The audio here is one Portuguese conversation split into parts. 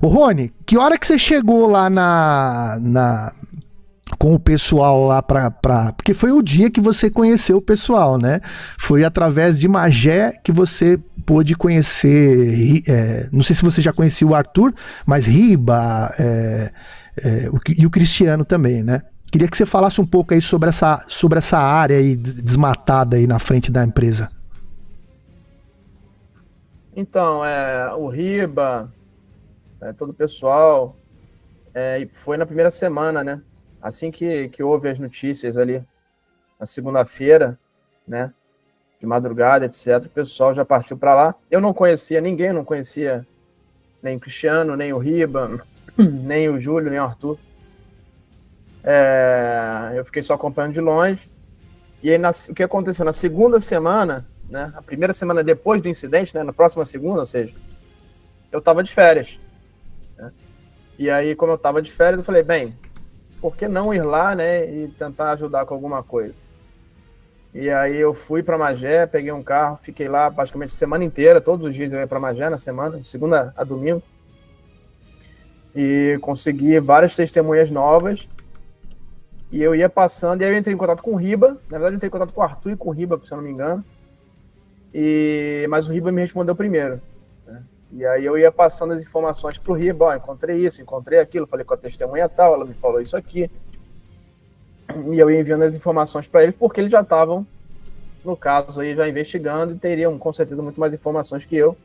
Ô Rony, que hora que você chegou lá com o pessoal lá porque foi o dia que você conheceu o pessoal, né? Foi através de Magé que você pôde conhecer, não sei se você já conhecia o Arthur, mas Riba e o Cristiano também, né? Queria que você falasse um pouco aí sobre essa área aí desmatada aí na frente da empresa. Então, o Riba, todo o pessoal, foi na primeira semana, né? Assim que houve as notícias ali, na segunda-feira, né? De madrugada, etc., o pessoal já partiu para lá. Eu não conhecia ninguém, não conhecia nem o Cristiano, nem o Riba, nem o Júlio, nem o Arthur. Eu fiquei só acompanhando de longe. E aí, o que aconteceu? Na segunda semana, né? A primeira semana depois do incidente, né? Na próxima segunda, ou seja, eu estava de férias. Né? E aí, como eu estava de férias, eu falei, bem, por que não ir lá, né? E tentar ajudar com alguma coisa? E aí eu fui para Magé, peguei um carro, fiquei lá praticamente a semana inteira, todos os dias eu ia para Magé na semana, de segunda a domingo. E consegui várias testemunhas novas. E eu ia passando, e aí eu entrei em contato com o Riba. Na verdade, eu entrei em contato com o Arthur e com o Riba, se eu não me engano. Mas o Riba me respondeu primeiro. Né? E aí eu ia passando as informações pro Riba, ó, encontrei isso, encontrei aquilo, falei com a testemunha tal, ela me falou isso aqui. E eu ia enviando as informações para eles, porque eles já estavam, no caso, aí, já investigando e teriam, com certeza, muito mais informações que eu.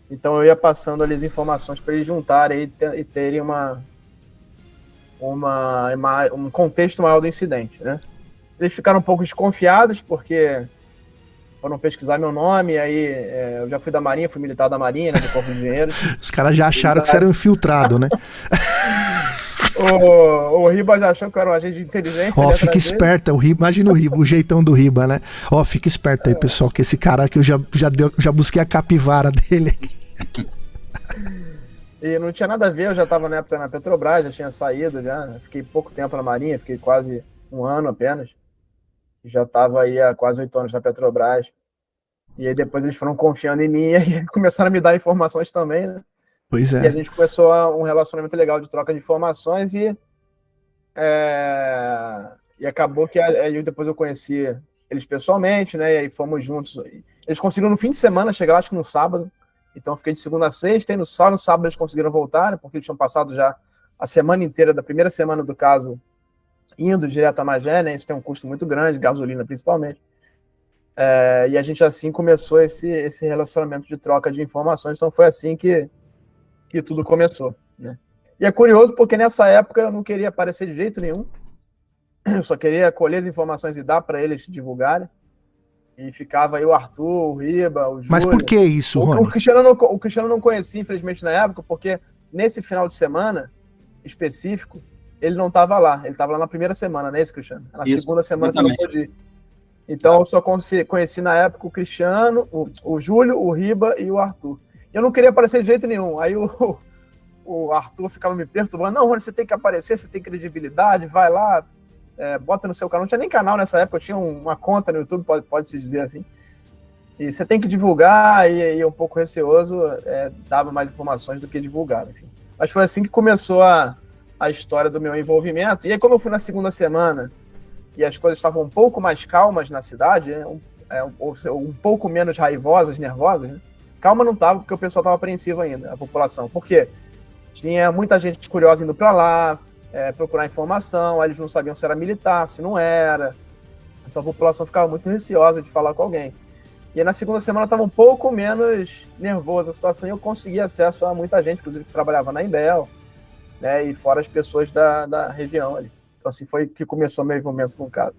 Então eu ia passando ali as informações para eles juntarem e terem um contexto maior do incidente, né? Eles ficaram um pouco desconfiados, porque foram pesquisar meu nome, aí eu já fui da Marinha, fui militar da Marinha, né, do Corpo de Engenheiros. Os caras já acharam que você era infiltrado, né? O Riba já achou que eu era um agente de inteligência. Ó, fica esperta, o Riba, imagina o Riba, o jeitão do Riba, né? Ó, fica esperto aí, pessoal, que esse cara aqui eu já busquei a capivara dele aqui. E não tinha nada a ver, eu já estava na época na Petrobras, já tinha saído, fiquei pouco tempo na Marinha, fiquei quase um ano apenas. Já estava aí há quase 8 anos na Petrobras. E aí depois eles foram confiando em mim e começaram a me dar informações também, né? Pois é. E a gente começou um relacionamento legal de troca de informações e acabou que aí depois eu conheci eles pessoalmente, né? E aí fomos juntos. Eles conseguiram no fim de semana chegar, acho que no sábado. Então eu fiquei de segunda a sexta, e no sábado eles conseguiram voltar, né, porque eles tinham passado já a semana inteira, da primeira semana do caso, indo direto a Magé, né? Isso tem um custo muito grande, gasolina principalmente. E a gente assim começou esse relacionamento de troca de informações, então foi assim que tudo começou, né? E é curioso porque nessa época eu não queria aparecer de jeito nenhum, eu só queria colher as informações e dar para eles divulgarem, e ficava aí o Arthur, o Riba, o Júlio. Mas por que isso, Rony? O Cristiano não conhecia, infelizmente, na época, porque nesse final de semana específico, ele não estava lá, ele estava lá na primeira semana, não é isso, Cristiano? Na segunda semana você não pôde ir. Então eu só conheci na época o Cristiano, o Júlio, o Riba e o Arthur. Eu não queria aparecer de jeito nenhum. Aí o Arthur ficava me perturbando. Não, Rony, você tem que aparecer, você tem credibilidade, vai lá, bota no seu canal. Não tinha nem canal nessa época, eu tinha uma conta no YouTube, pode-se dizer assim. E você tem que divulgar, e um pouco receoso, dava mais informações do que divulgar, enfim. Mas foi assim que começou a história do meu envolvimento. E aí, como eu fui na segunda semana, e as coisas estavam um pouco mais calmas na cidade, né, um pouco menos raivosas, nervosas, né? Calma não estava, porque o pessoal estava apreensivo ainda, a população. Por quê? Tinha muita gente curiosa indo para lá, procurar informação, aí eles não sabiam se era militar, se não era. Então a população ficava muito receosa de falar com alguém. E aí, na segunda semana estava um pouco menos nervosa a situação, e eu consegui acesso a muita gente, inclusive que trabalhava na Imbel, né, e fora as pessoas da região ali. Então assim foi que começou meu envolvimento com o caso.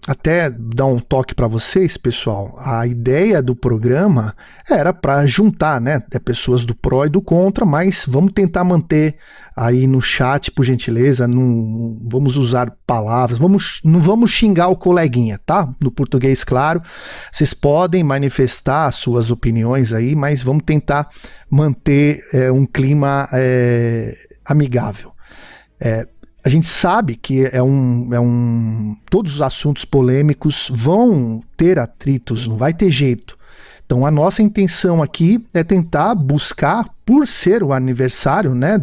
Até dar um toque para vocês, pessoal, a ideia do programa era para juntar, né, pessoas do pró e do contra, mas vamos tentar manter aí no chat, por gentileza, não vamos usar palavras, não vamos xingar o coleguinha, tá? No português, claro, vocês podem manifestar suas opiniões aí, mas vamos tentar manter um clima amigável. A gente sabe que todos os assuntos polêmicos vão ter atritos, não vai ter jeito. Então a nossa intenção aqui é tentar buscar, por ser o aniversário, né,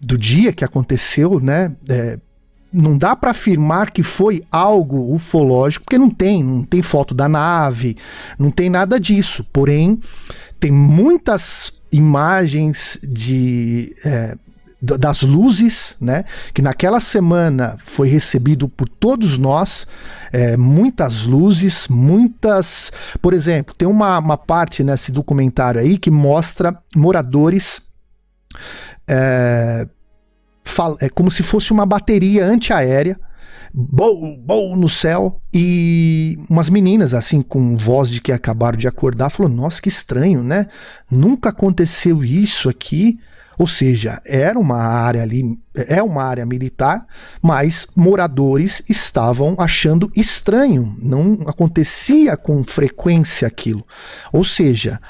do dia que aconteceu, né, não dá para afirmar que foi algo ufológico, porque não tem foto da nave, não tem nada disso. Porém, tem muitas imagens das luzes, né, que naquela semana foi recebido por todos nós, muitas luzes, por exemplo, tem uma parte nesse documentário aí que mostra moradores como se fosse uma bateria antiaérea, bom no céu, e umas meninas assim com voz de que acabaram de acordar, falou, nossa, que estranho, né? Nunca aconteceu isso aqui. Ou seja, era uma área ali, é uma área militar, mas moradores estavam achando estranho, não acontecia com frequência aquilo. Ou seja,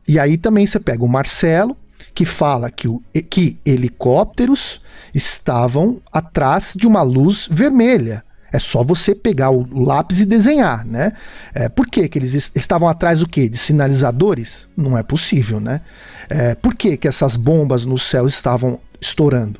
e aí também você pega o Marcelo, que fala que helicópteros estavam atrás de uma luz vermelha. É só você pegar o lápis e desenhar, né? Por que eles estavam atrás do quê? De sinalizadores? Não é possível, né? Por que essas bombas no céu estavam estourando?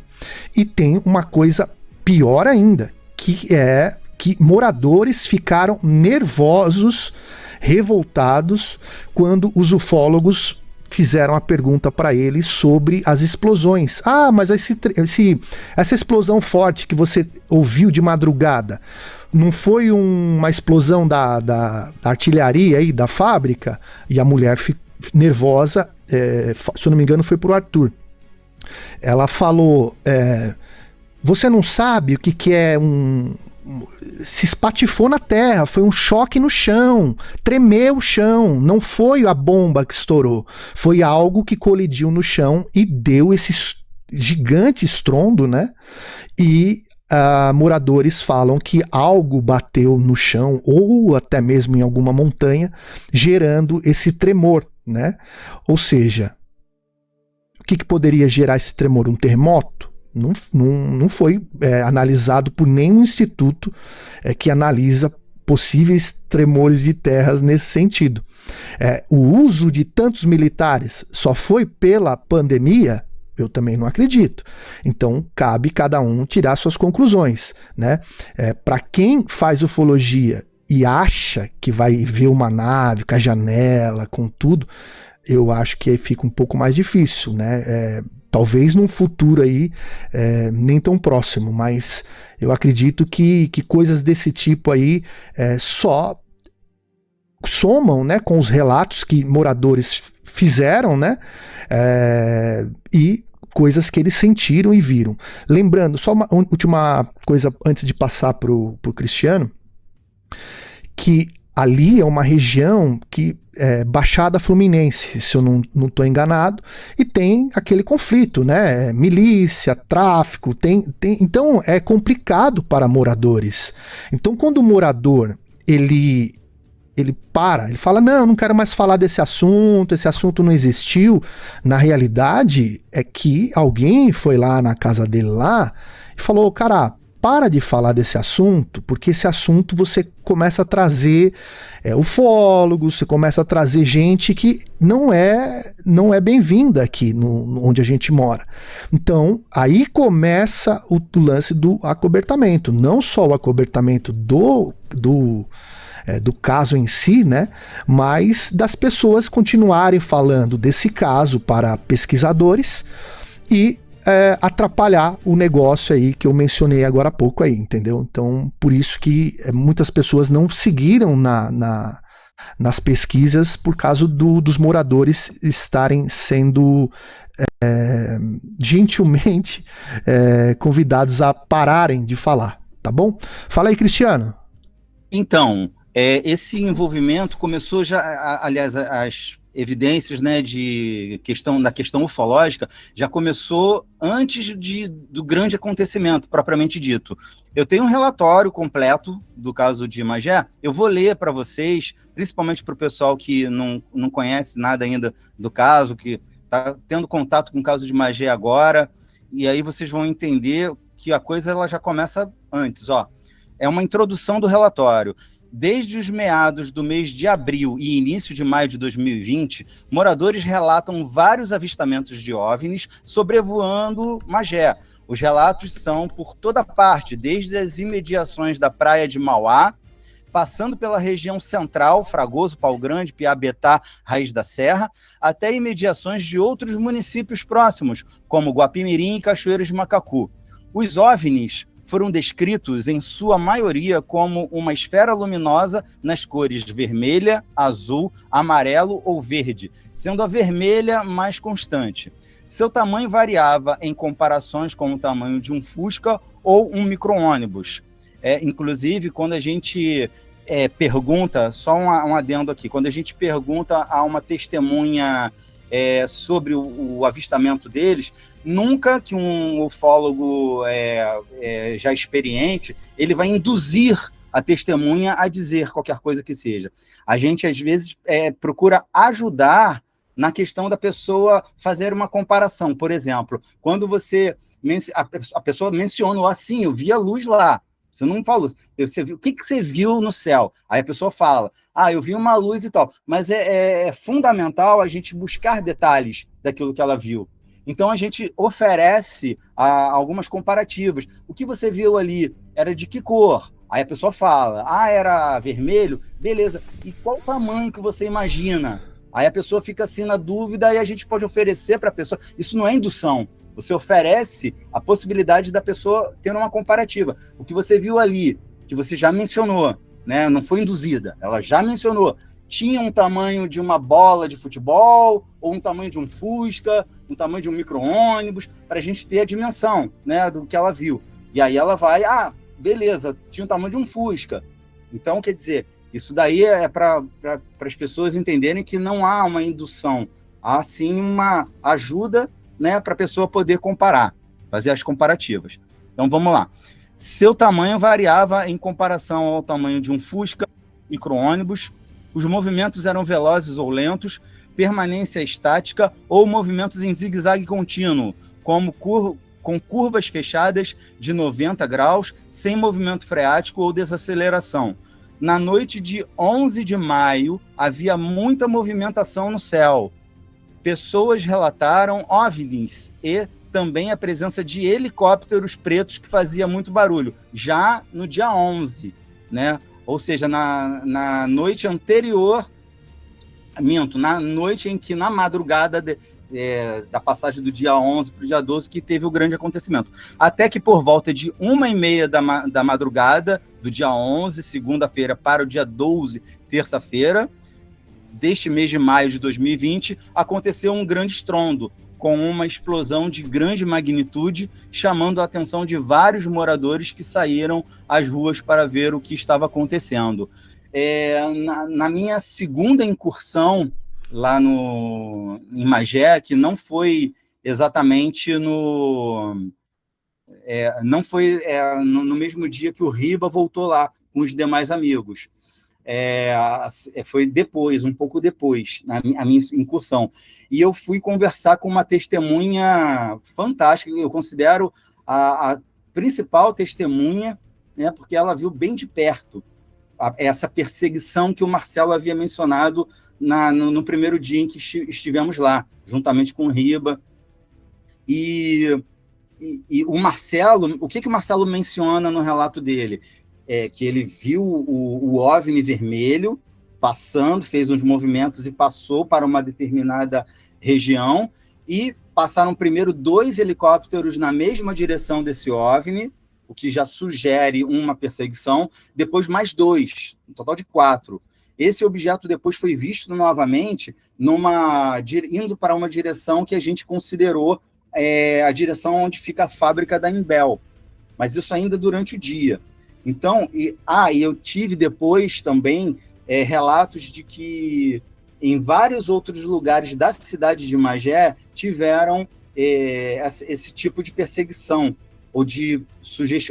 E tem uma coisa pior ainda, que é que moradores ficaram nervosos, revoltados, quando os ufólogos fizeram a pergunta para ele sobre as explosões. Ah, mas essa explosão forte que você ouviu de madrugada, não foi uma explosão da artilharia aí, da fábrica? E a mulher nervosa, se eu não me engano foi pro Arthur. Ela falou, você não sabe o que é se espatifou na terra, foi um choque no chão, tremeu o chão, não foi a bomba que estourou, foi algo que colidiu no chão e deu esse gigante estrondo, né? E moradores falam que algo bateu no chão ou até mesmo em alguma montanha, gerando esse tremor, né? Ou seja, o que poderia gerar esse tremor? Um terremoto? Não foi analisado por nenhum instituto que analisa possíveis tremores de terras nesse sentido. O uso de tantos militares só foi pela pandemia? Eu também não acredito. Então, cabe cada um tirar suas conclusões, né? Para quem faz ufologia e acha que vai ver uma nave com a janela, com tudo, eu acho que aí fica um pouco mais difícil, né? Talvez num futuro aí nem tão próximo, mas eu acredito que coisas desse tipo aí só somam, né, com os relatos que moradores fizeram, né, e coisas que eles sentiram e viram. Lembrando, só uma última coisa antes de passar pro Cristiano, que ali é uma região que Baixada Fluminense, se eu não estou enganado, e tem aquele conflito, né? Milícia, tráfico, então é complicado para moradores. Então quando o morador ele fala, não quero mais falar desse assunto, esse assunto não existiu. Na realidade é que alguém foi lá na casa dele lá e falou, cara, para de falar desse assunto, porque esse assunto você começa a trazer ufólogos, você começa a trazer gente que não é bem-vinda aqui onde a gente mora. Então, aí começa o lance do acobertamento, não só o acobertamento do caso em si, né, mas das pessoas continuarem falando desse caso para pesquisadores e atrapalhar o negócio aí que eu mencionei agora há pouco aí, entendeu? Então, por isso que muitas pessoas não seguiram nas pesquisas por causa dos moradores estarem sendo gentilmente convidados a pararem de falar, tá bom? Fala aí, Cristiano. Então, esse envolvimento começou já, aliás, as evidências, né, da questão ufológica já começou antes do grande acontecimento, propriamente dito. Eu tenho um relatório completo do caso de Magé, eu vou ler para vocês, principalmente para o pessoal que não conhece nada ainda do caso, que está tendo contato com o caso de Magé agora, e aí vocês vão entender que a coisa ela já começa antes. Ó. É uma introdução do relatório. Desde os meados do mês de abril e início de maio de 2020, moradores relatam vários avistamentos de OVNIs sobrevoando Magé. Os relatos são por toda parte, desde as imediações da praia de Mauá, passando pela região central, Fragoso, Pau Grande, Piabetá, Raiz da Serra, até imediações de outros municípios próximos, como Guapimirim e Cachoeiras de Macacu. Os OVNIs foram descritos, em sua maioria, como uma esfera luminosa nas cores vermelha, azul, amarelo ou verde, sendo a vermelha mais constante. Seu tamanho variava em comparações com o tamanho de um Fusca ou um micro-ônibus. Inclusive, quando a gente pergunta, só um adendo aqui, quando a gente pergunta a uma testemunha sobre o avistamento deles, nunca que um ufólogo já experiente, ele vai induzir a testemunha a dizer qualquer coisa que seja. A gente, às vezes, procura ajudar na questão da pessoa fazer uma comparação. Por exemplo, quando a pessoa menciona assim, eu vi a luz lá. Você não falou, o que você viu no céu? Aí a pessoa fala, eu vi uma luz e tal. Mas é fundamental a gente buscar detalhes daquilo que ela viu. Então a gente oferece algumas comparativas. O que você viu ali era de que cor? Aí a pessoa fala, era vermelho? Beleza. E qual o tamanho que você imagina? Aí a pessoa fica assim na dúvida e a gente pode oferecer para a pessoa. Isso não é indução. Você oferece a possibilidade da pessoa ter uma comparativa. O que você viu ali, que você já mencionou, né? Não foi induzida, ela já mencionou. Tinha um tamanho de uma bola de futebol, ou um tamanho de um Fusca, um tamanho de um micro-ônibus, para a gente ter a dimensão, né, do que ela viu. E aí ela vai, beleza, tinha o tamanho de um Fusca. Então, quer dizer, isso daí é para as pessoas entenderem que não há uma indução, há sim uma ajuda, né, para a pessoa poder comparar, fazer as comparativas. Então, vamos lá. Seu tamanho variava em comparação ao tamanho de um Fusca, micro-ônibus, os movimentos eram velozes ou lentos, permanência estática ou movimentos em zigue-zague contínuo, como com curvas fechadas de 90 graus, sem movimento freático ou desaceleração. Na noite de 11 de maio, havia muita movimentação no céu. Pessoas relataram OVNIs e também a presença de helicópteros pretos que fazia muito barulho, já no dia 11, né? Ou seja, na noite anterior, na noite em que, na madrugada da passagem do dia 11 para o dia 12, que teve o grande acontecimento. Até que por volta de 1h30 da madrugada, do dia 11, segunda-feira, para o dia 12, terça-feira, deste mês de maio de 2020, aconteceu um grande estrondo, com uma explosão de grande magnitude, chamando a atenção de vários moradores que saíram às ruas para ver o que estava acontecendo. Na minha segunda incursão lá em Magé, que não foi exatamente no mesmo dia que o Riba voltou lá com os demais amigos. Foi depois, um pouco depois, a minha incursão. E eu fui conversar com uma testemunha fantástica, eu considero a principal testemunha, né, porque ela viu bem de perto essa perseguição que o Marcelo havia mencionado no primeiro dia em que estivemos lá, juntamente com o Riba. E o Marcelo, o que o Marcelo menciona no relato dele? Que ele viu o OVNI vermelho passando, fez uns movimentos e passou para uma determinada região, e passaram primeiro 2 helicópteros na mesma direção desse OVNI, o que já sugere uma perseguição, depois mais 2, um total de 4. Esse objeto depois foi visto novamente indo para uma direção que a gente considerou a direção onde fica a fábrica da Imbel, mas isso ainda durante o dia. Então, eu tive depois também relatos de que em vários outros lugares da cidade de Magé tiveram esse tipo de perseguição, ou de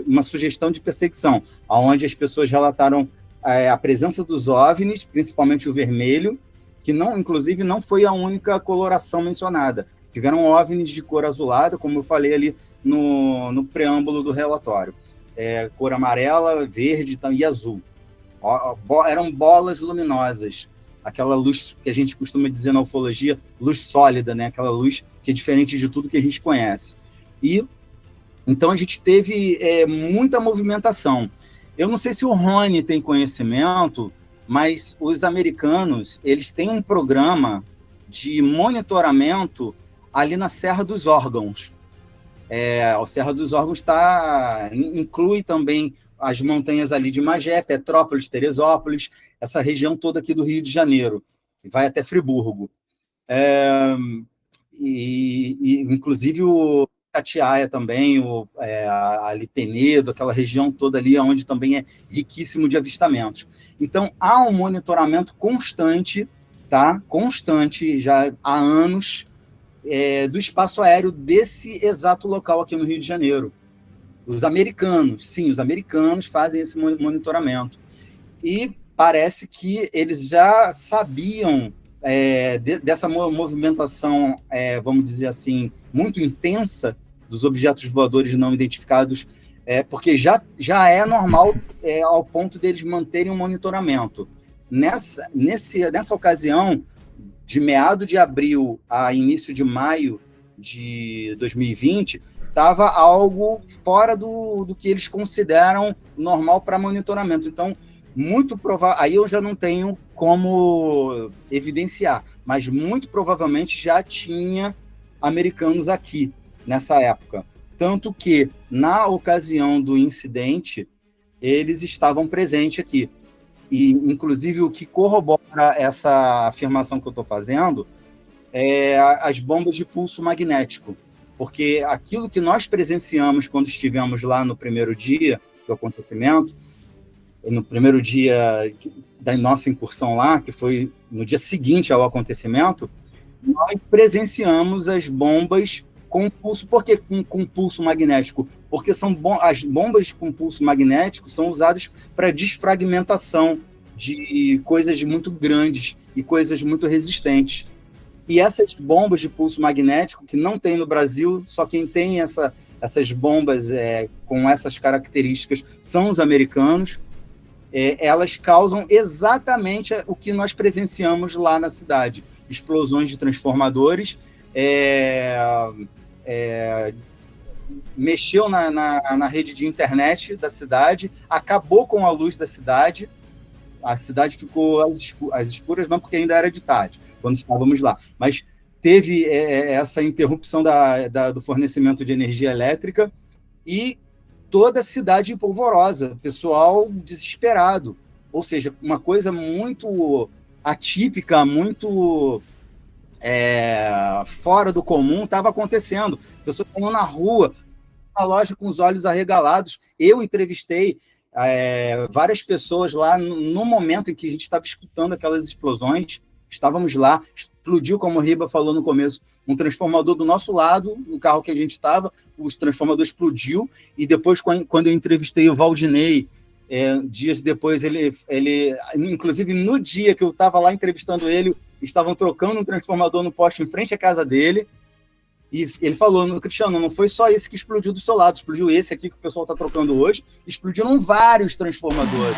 uma sugestão de perseguição, onde as pessoas relataram a presença dos OVNIs, principalmente o vermelho, que inclusive não foi a única coloração mencionada. Tiveram OVNIs de cor azulada, como eu falei ali no preâmbulo do relatório. Cor amarela, verde e azul. eram bolas luminosas. Aquela luz que a gente costuma dizer na ufologia, luz sólida, né? Aquela luz que é diferente de tudo que a gente conhece. E então a gente teve muita movimentação. Eu não sei se o Rony tem conhecimento, mas os americanos, eles têm um programa de monitoramento ali na Serra dos Órgãos. A Serra dos Órgãos inclui também as montanhas ali de Magé, Petrópolis, Teresópolis, essa região toda aqui do Rio de Janeiro, vai até Friburgo. Inclusive o Itatiaia também, ali Penedo, aquela região toda ali, onde também é riquíssimo de avistamentos. Então, há um monitoramento constante, tá? Constante, já há anos, do espaço aéreo desse exato local aqui no Rio de Janeiro. Os americanos fazem esse monitoramento. E parece que eles já sabiam dessa movimentação, vamos dizer assim, muito intensa dos objetos voadores não identificados, porque já é normal ao ponto deles manterem um monitoramento. Nessa ocasião, de meado de abril a início de maio de 2020, estava algo fora do que eles consideram normal para monitoramento. Então, muito provável, aí eu já não tenho como evidenciar, mas muito provavelmente já tinha americanos aqui nessa época. Tanto que, na ocasião do incidente, eles estavam presentes aqui. E, inclusive, o que corrobora essa afirmação que eu estou fazendo é as bombas de pulso magnético. Porque aquilo que nós presenciamos quando estivemos lá no primeiro dia do acontecimento, no primeiro dia da nossa incursão lá, que foi no dia seguinte ao acontecimento, nós presenciamos as bombas com pulso. Por que com pulso magnético? Porque as bombas com pulso magnético são usadas para desfragmentação de coisas muito grandes e coisas muito resistentes. E essas bombas de pulso magnético, que não tem no Brasil, só quem tem essas bombas com essas características são os americanos, elas causam exatamente o que nós presenciamos lá na cidade. Explosões de transformadores, mexeu na rede de internet da cidade, acabou com a luz da cidade. A cidade ficou às escuras, não porque ainda era de tarde, quando estávamos lá. Mas teve essa interrupção do fornecimento de energia elétrica e toda a cidade polvorosa, pessoal desesperado. Ou seja, uma coisa muito atípica, muito fora do comum estava acontecendo. Pessoas estavam na rua, na loja com os olhos arregalados. Eu entrevistei várias pessoas lá no momento em que a gente estava escutando aquelas explosões. Estávamos lá, explodiu, como o Riba falou no começo, um transformador do nosso lado, no carro que a gente estava, o transformador explodiu, e depois, quando eu entrevistei o Valdinei, dias depois, ele inclusive no dia que eu estava lá entrevistando ele, estavam trocando um transformador no poste em frente à casa dele, e ele falou: Cristiano, não foi só esse que explodiu do seu lado, explodiu esse aqui que o pessoal está trocando hoje, explodiram vários transformadores.